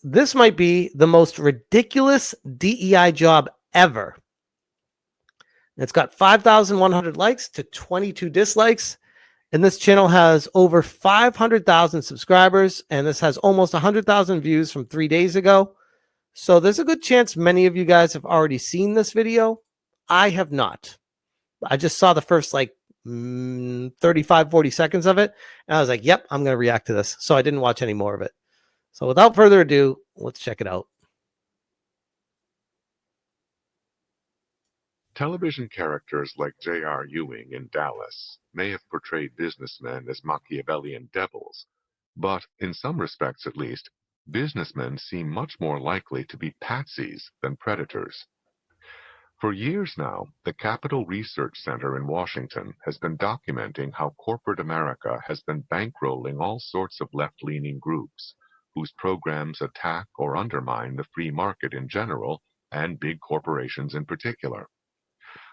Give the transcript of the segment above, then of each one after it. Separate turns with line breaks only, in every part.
This might be the most ridiculous DEI job ever. It's got 5,100 likes to 22 dislikes. And this channel has over 500,000 subscribers. And this has almost 100,000 views from 3 days ago. So there's a good chance many of you guys have already seen this video. I have not. I just saw the first 35, 40 seconds of it. And I was like, yep, I'm going to react to this. So I didn't watch any more of it. So without further ado, let's check it out.
Television characters like J.R. Ewing in Dallas may have portrayed businessmen as Machiavellian devils, but in some respects at least, businessmen seem much more likely to be patsies than predators. For years now, the Capital Research Center in Washington has been documenting how corporate America has been bankrolling all sorts of left-leaning groups, whose programs attack or undermine the free market in general and big corporations in particular.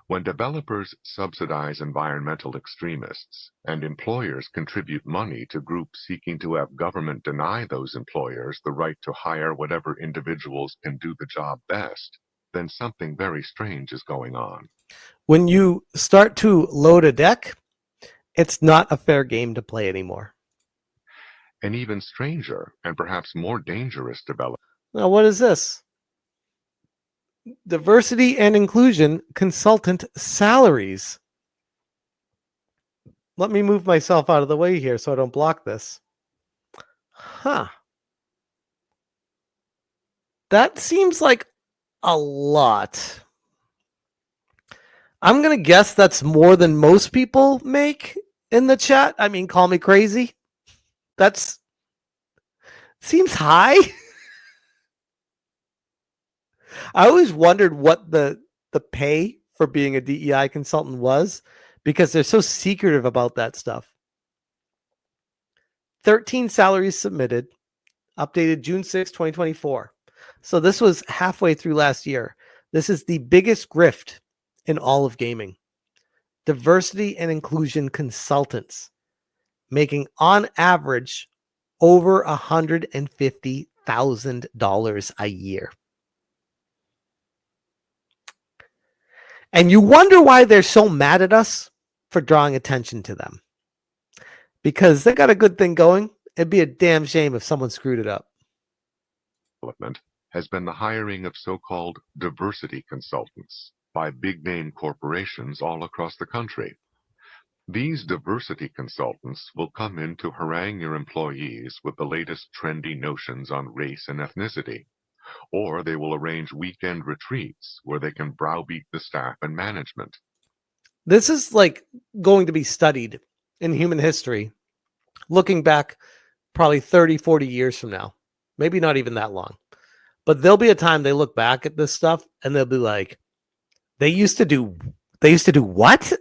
When developers subsidize environmental extremists and employers contribute money to groups seeking to have government deny those employers the right to hire whatever individuals can do the job best, then something very strange is going on.
When you start to load a deck, it's not a fair game to play anymore.
An even stranger and perhaps more dangerous development.
Now, what is this? Diversity and inclusion consultant salaries. Let me move myself out of the way here so I don't block this. That seems like a lot. I'm going to guess that's more than most people make in the chat. I mean, call me crazy. That's seems high. I always wondered what the pay for being a DEI consultant was because they're so secretive about that stuff. 13 salaries submitted, updated June 6, 2024. So this was halfway through last year. This is the biggest grift in all of gaming. Diversity and inclusion consultants making on average over $150,000 a year. And you wonder why they're so mad at us for drawing attention to them. Because they got a good thing going. It'd be a damn shame if someone screwed it up.
Development has been the hiring of so-called diversity consultants by big-name corporations all across the country. These diversity consultants will come in to harangue your employees with the latest trendy notions on race and ethnicity. Or they will arrange weekend retreats where they can browbeat the staff and management.
This is like going to be studied in human history, looking back probably 30, 40 years from now. Maybe not even that long. But there'll be a time they look back at this stuff and they'll be like, they used to do what?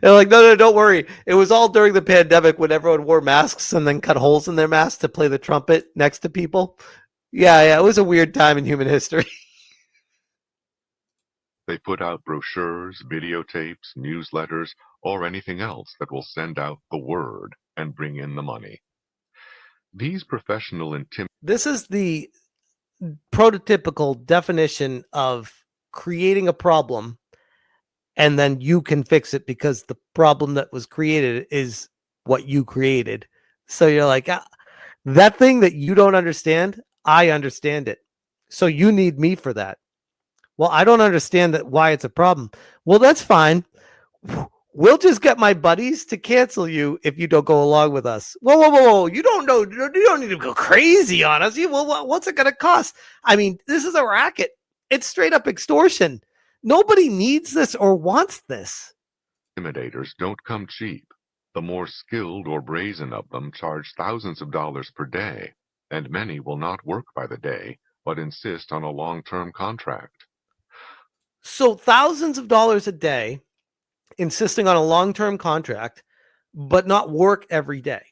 They're like, no, don't worry. It was all during the pandemic when everyone wore masks and then cut holes in their masks to play the trumpet next to people. Yeah, it was a weird time in human history.
They put out brochures, videotapes, newsletters, or anything else that will send out the word and bring in the money. These professional
This is the prototypical definition of creating a problem and then you can fix it because the problem that was created is what you created. So you're like, that thing that you don't understand, I understand it. So you need me for that. Well, I don't understand why it's a problem. Well, that's fine. We'll just get my buddies to cancel you if you don't go along with us. Whoa. You don't know. You don't need to go crazy on us. Well, what's it going to cost? I mean, this is a racket. It's straight up extortion. Nobody needs this or wants this.
Intimidators don't come cheap. The more skilled or brazen of them charge thousands of dollars per day, and many will not work by the day, but insist on a long-term contract.
So thousands of dollars a day, insisting on a long-term contract, but not work every day.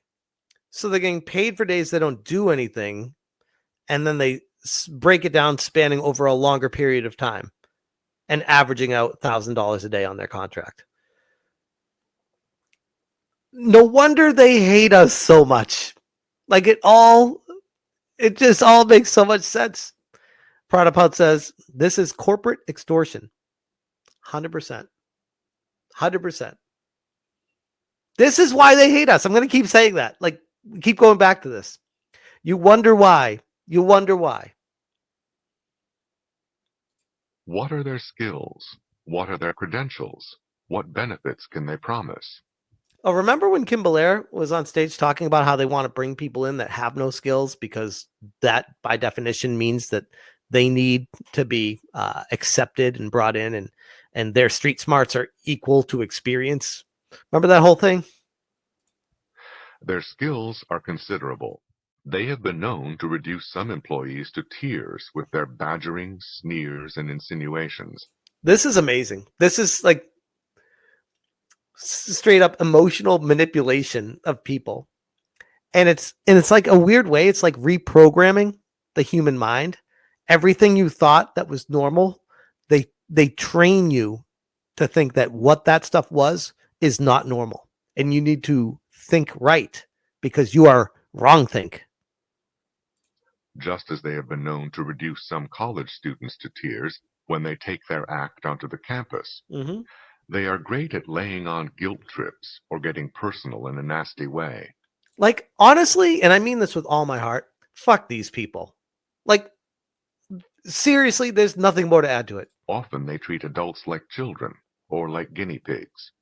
So they're getting paid for days they don't do anything, and then they break it down spanning over a longer period of time and averaging out $1,000 a day on their contract. No wonder they hate us so much. Like it just all makes so much sense. Pradipal says this is corporate extortion. 100%. 100%. This is why they hate us. I'm going to keep saying that. Like, keep going back to this. You wonder why. You wonder why.
What are their skills? What are their credentials? What benefits can they promise?
Oh, remember when Kim Belair was on stage talking about how they want to bring people in that have no skills because that, by definition, means that they need to be accepted and brought in, and their street smarts are equal to experience. Remember that whole thing?
Their skills are considerable. They have been known to reduce some employees to tears with their badgering, sneers, and insinuations.
This is amazing. This is like straight up emotional manipulation of people. And it's like a weird way, it's like reprogramming the human mind. Everything you thought that was normal, they train you to think that what that stuff was is not normal. And you need to think right because you are wrong think.
Just as they have been known to reduce some college students to tears when they take their act onto the campus.
Mm-hmm.
They are great at laying on guilt trips or getting personal in a nasty way.
Like, honestly, and I mean this with all my heart, fuck these people. Like, seriously, there's nothing more to add to it.
Often they treat adults like children or like guinea pigs.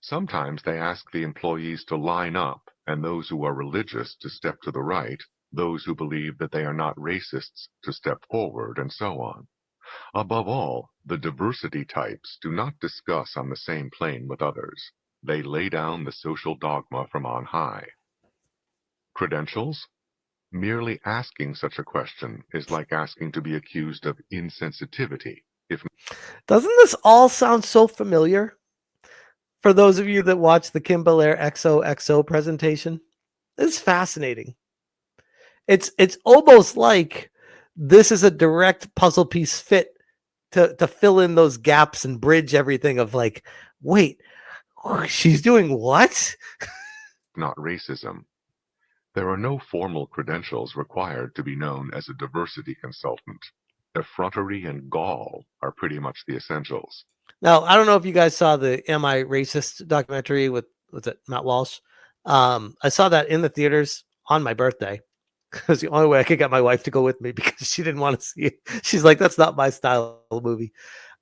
Sometimes they ask the employees to line up and those who are religious to step to the right, those who believe that they are not racists to step forward, and so on. Above all, the diversity types do not discuss on the same plane with others. They lay down the social dogma from on high. Credentials? Merely asking such a question is like asking to be accused of insensitivity.
Doesn't this all sound so familiar? For those of you that watch the Kim Belair XOXO presentation, it's fascinating. It's almost like this is a direct puzzle piece fit to fill in those gaps and bridge everything of like, wait, she's doing what?
Not racism. There are no formal credentials required to be known as a diversity consultant. Effrontery and gall are pretty much the essentials.
Now, I don't know if you guys saw the Am I Racist documentary with it Matt Walsh. I saw that in the theaters on my birthday. It was the only way I could get my wife to go with me because she didn't want to see it. She's like, that's not my style of movie.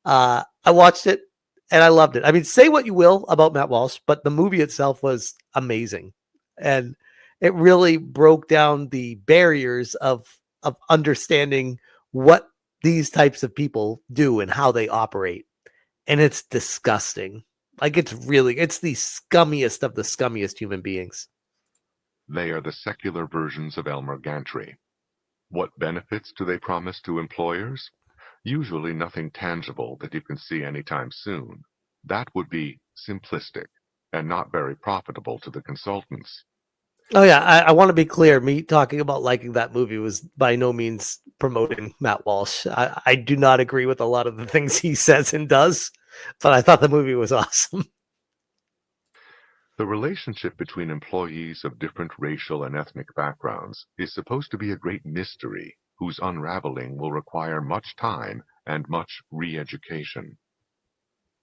I watched it and I loved it. I mean, say what you will about Matt Walsh, but the movie itself was amazing. And it really broke down the barriers of understanding what these types of people do and how they operate. And it's disgusting. Like it's the scummiest of the scummiest human beings.
They are the secular versions of Elmer Gantry. What benefits do they promise to employers? Usually nothing tangible that you can see anytime soon. That would be simplistic and not very profitable to the consultants.
Oh yeah, I want to be clear. Me talking about liking that movie was by no means promoting Matt Walsh. I do not agree with a lot of the things he says and does, but I thought the movie was awesome.
The relationship between employees of different racial and ethnic backgrounds is supposed to be a great mystery whose unraveling will require much time and much re-education.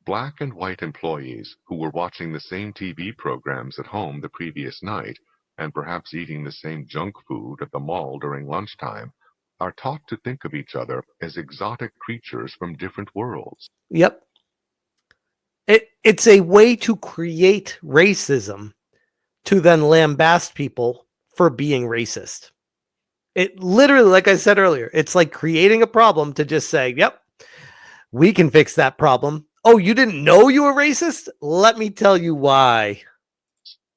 Black and white employees who were watching the same TV programs at home the previous night and perhaps eating the same junk food at the mall during lunchtime are taught to think of each other as exotic creatures from different worlds.
Yep. It's a way to create racism to then lambast people for being racist. It literally, like I said earlier, it's like creating a problem to just say, yep, we can fix that problem. Oh, you didn't know you were racist? Let me tell you why.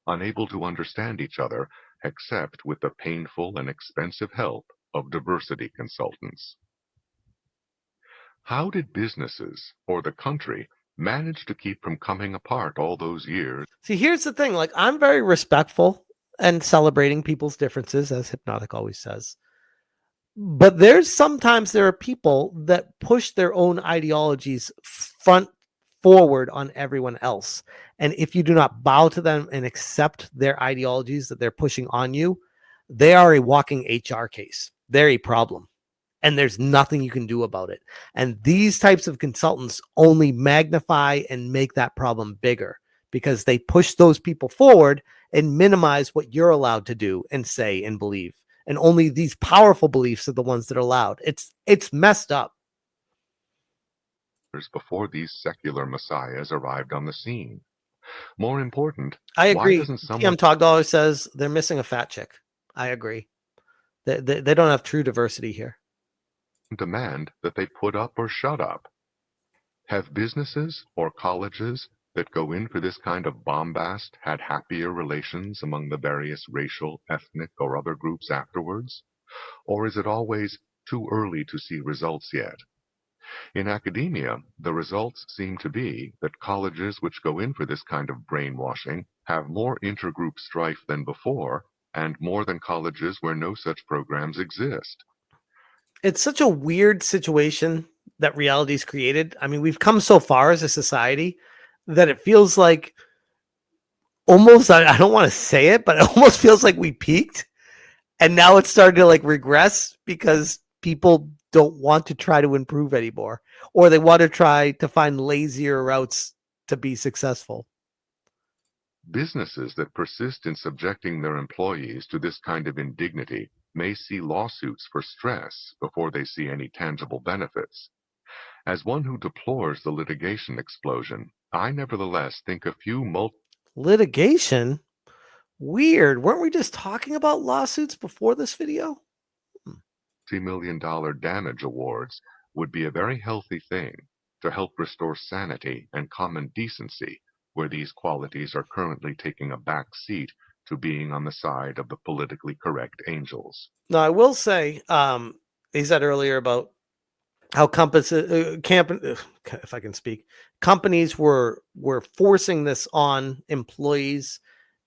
Unable to understand each other except with the painful and expensive help of diversity consultants. How did businesses or the country manage to keep from coming apart all those years?
See, here's the thing. Like, I'm very respectful and celebrating people's differences, as Hypnotic always says. But sometimes there are people that push their own ideologies front forward on everyone else. And if you do not bow to them and accept their ideologies that they're pushing on you, they are a walking HR case. They're a problem. And there's nothing you can do about it. And these types of consultants only magnify and make that problem bigger because they push those people forward and minimize what you're allowed to do and say and believe. And only these powerful beliefs are the ones that are allowed. It's messed up.
Before these secular messiahs arrived on the scene. More important,
I
why
agree.
doesn't someone
TM Togdollar says they're missing a fat chick. I agree. They don't have true diversity here.
demand that they put up or shut up? Have businesses or colleges that go in for this kind of bombast had happier relations among the various racial, ethnic, or other groups afterwards? Or is it always too early to see results yet? In academia, the results seem to be that colleges which go in for this kind of brainwashing have more intergroup strife than before, and more than colleges where no such programs exist.
It's such a weird situation that reality's created. I mean, we've come so far as a society that it feels like almost, I don't want to say it, but it almost feels like we peaked and now it's starting to like regress because people don't want to try to improve anymore, or they want to try to find lazier routes to be successful.
Businesses that persist in subjecting their employees to this kind of indignity may see lawsuits for stress before they see any tangible benefits. As one who deplores the litigation explosion, I nevertheless think a few
Litigation? Weird. Weren't we just talking about lawsuits before this video?
multi-million-dollar damage awards would be a very healthy thing to help restore sanity and common decency where these qualities are currently taking a back seat to being on the side of the politically correct angels.
Now, I will say, he said earlier about how if I can speak, companies were forcing this on employees,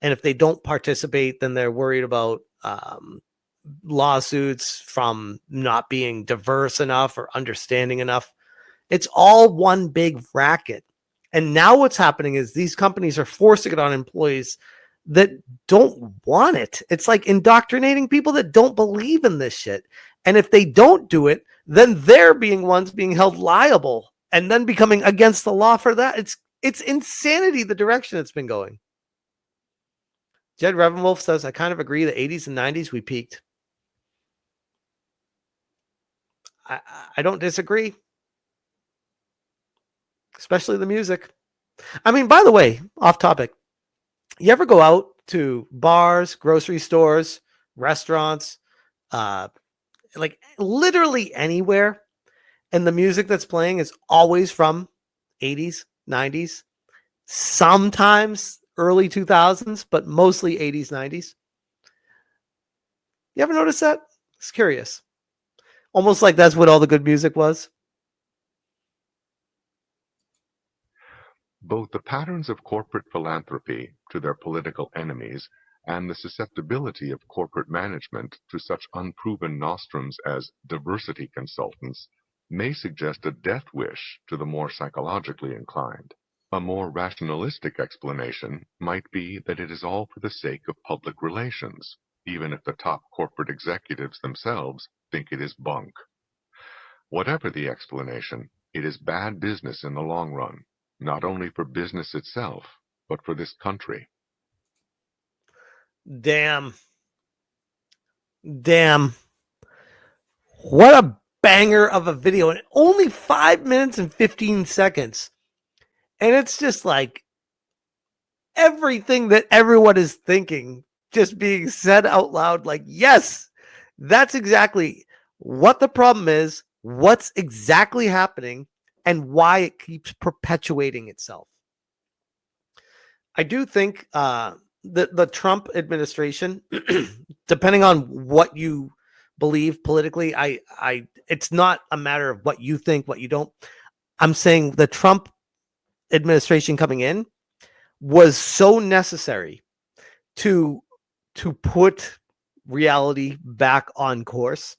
and if they don't participate, then they're worried about lawsuits from not being diverse enough or understanding enough. It's all one big racket. And now what's happening is these companies are forcing it on employees that don't want it. It's like indoctrinating people that don't believe in this shit. And if they don't do it, then they're being ones being held liable and then becoming against the law for that. It's insanity, the direction it's been going. Jed Revenwolf says, I kind of agree. The 80s and 90s, we peaked. I don't disagree. Especially the music. I mean, by the way, off topic. You ever go out to bars, grocery stores, restaurants, like literally anywhere, and the music that's playing is always from 80s, 90s, sometimes early 2000s, but mostly 80s, 90s? You ever notice that? It's curious. Almost like that's what all the good music was.
Both the patterns of corporate philanthropy to their political enemies and the susceptibility of corporate management to such unproven nostrums as diversity consultants may suggest a death wish to the more psychologically inclined. A more rationalistic explanation might be that it is all for the sake of public relations, even if the top corporate executives themselves think it is bunk. Whatever the explanation, it is bad business in the long run, not only for business itself, but for this country.
Damn. What a banger of a video. And only 5 minutes and 15 seconds. And it's just like everything that everyone is thinking just being said out loud. Like, yes, that's exactly what the problem is, what's exactly happening, and why it keeps perpetuating itself. I do think the Trump administration, depending on what you believe politically, it's not a matter of what you think, what you don't. I'm saying the Trump administration coming in was so necessary to put reality back on course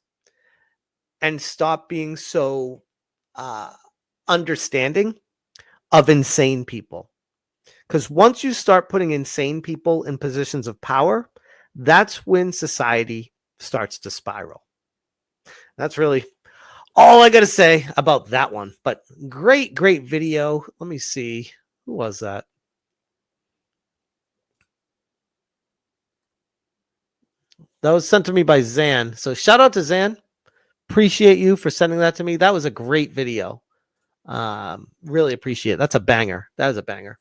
and stop being so understanding of insane people. Because once you start putting insane people in positions of power, that's when society starts to spiral. That's really all I got to say about that one. But great video. Let me see. Who was that? That was sent to me by Zan. So shout out to Zan. Appreciate you for sending that to me. That was a great video. Really appreciate it. That's a banger. That is a banger.